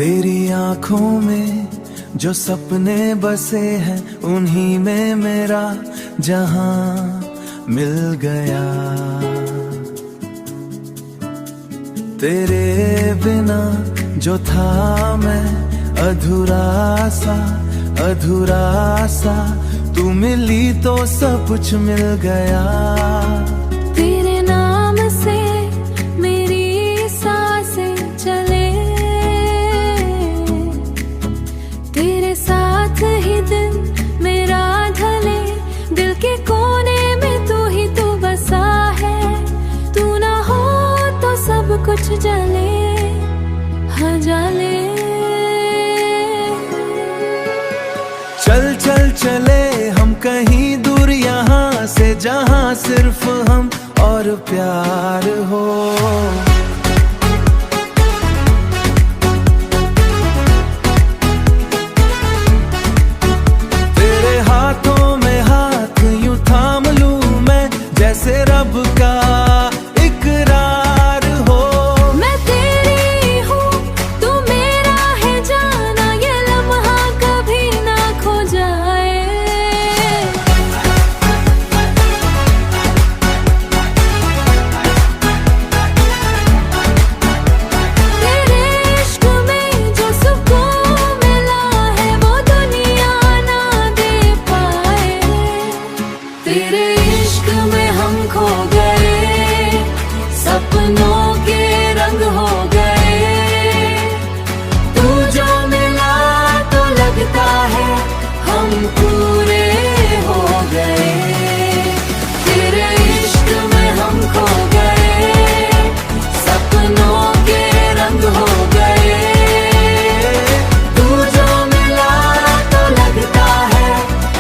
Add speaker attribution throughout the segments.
Speaker 1: तेरी आंखों में जो सपने बसे हैं उन्हीं में मेरा जहां मिल गया। तेरे बिना जो था मैं अधूरा सा तू मिली तो सब कुछ मिल गया।
Speaker 2: तेरे नाम से मेरी सांसें चले, तेरे साथ ही दिन मेरा ढले, दिल के कोने में तू ही तो बसा है। तू ना हो तो सब कुछ जले, हाँ जले।
Speaker 1: चल चल चले हम कहीं दूर यहाँ से, जहाँ सिर्फ हम और प्यार हो। तेरे हाथों में हाथ यूं थाम लूं मैं, जैसे रब का इकरार हो।
Speaker 2: मैं तेरी हूँ तू मेरा है जाना, ये लम्हा कभी ना खो जाए। तेरे इश्क में जो सुकून मिला है वो दुनिया ना दे पाए। तेरे इश्क में हम खो गए, सपनों के रंग हो गए। तू जो मिला तो लगता है हम पूरे हो गए। तेरे इश्क में हम खो गए, सपनों के रंग हो गए। तू जो मिला तो लगता है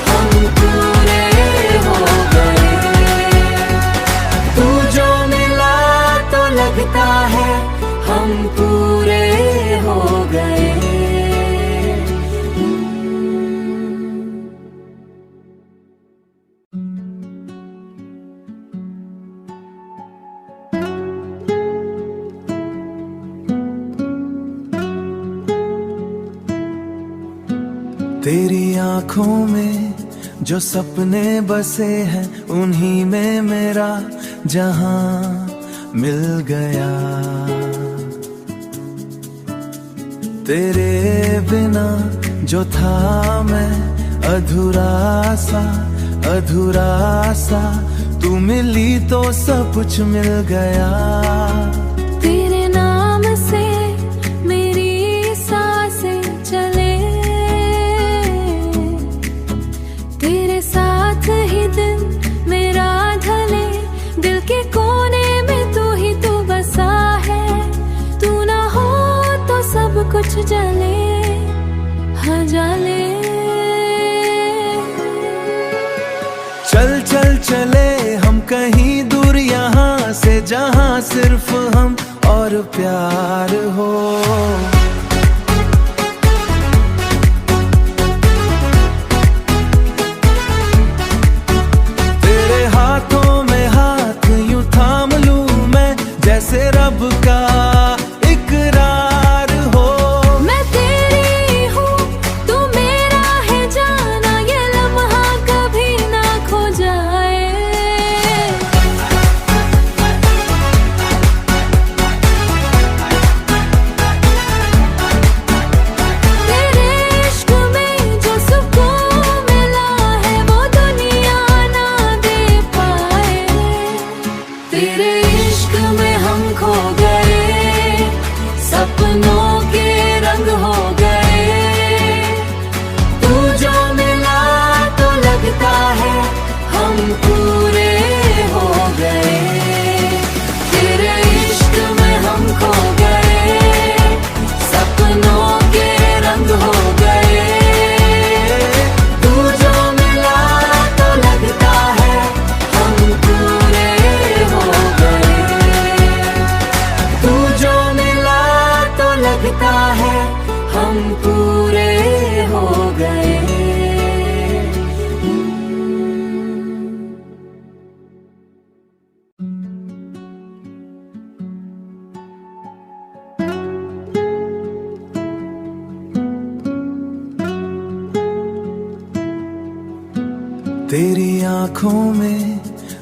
Speaker 2: हम पूरे हो गए। तू जो मिला तो लगता है हम पूरे हो गए।
Speaker 1: तेरी आंखों में जो सपने बसे हैं उन्हीं में मेरा जहां मिल गया। तेरे बिना जो था मैं अधूरा सा तू मिली तो सब कुछ मिल गया।
Speaker 2: तेरे नाम से मेरी सांसें चले, तेरे साथ ही दिन मेरा ढले, दिल के कोने में तू ही तो बसा है। तू ना हो तो सब कुछ जले, हाँ जले।
Speaker 1: चल चल चले हम कहीं दूर यहाँ से, जहाँ सिर्फ हम और प्यार हो। तेरे हाथों में हाथ यूं थाम लूं मैं, जैसे रब का इकरार हो।
Speaker 2: मैं तेरी हूँ तू मेरा है जाना, ये लम्हा कभी ना खो जाए।
Speaker 1: तेरी आंखों में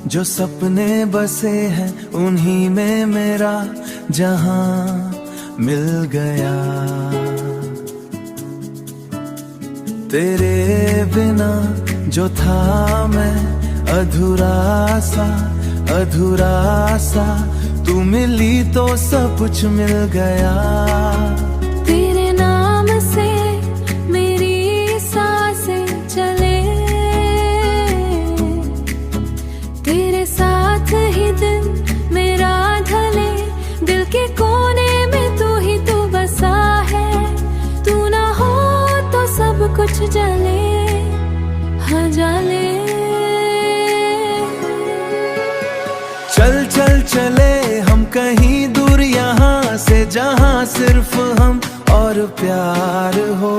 Speaker 1: जो सपने बसे हैं उन्हीं में मेरा जहां मिल गया। तेरे बिना जो था मैं अधूरा सा तू मिली तो सब कुछ मिल गया।
Speaker 2: तेरे नाम से मेरी सांसें चले, तेरे साथ ही दिल मेरा ढले, दिल के कोने में तू ही तो बसा है। तू ना हो तो सब कुछ जले, हाँ जले।
Speaker 1: चल चल चले हम कहीं दूर यहाँ से, जहाँ सिर्फ हम और प्यार हो।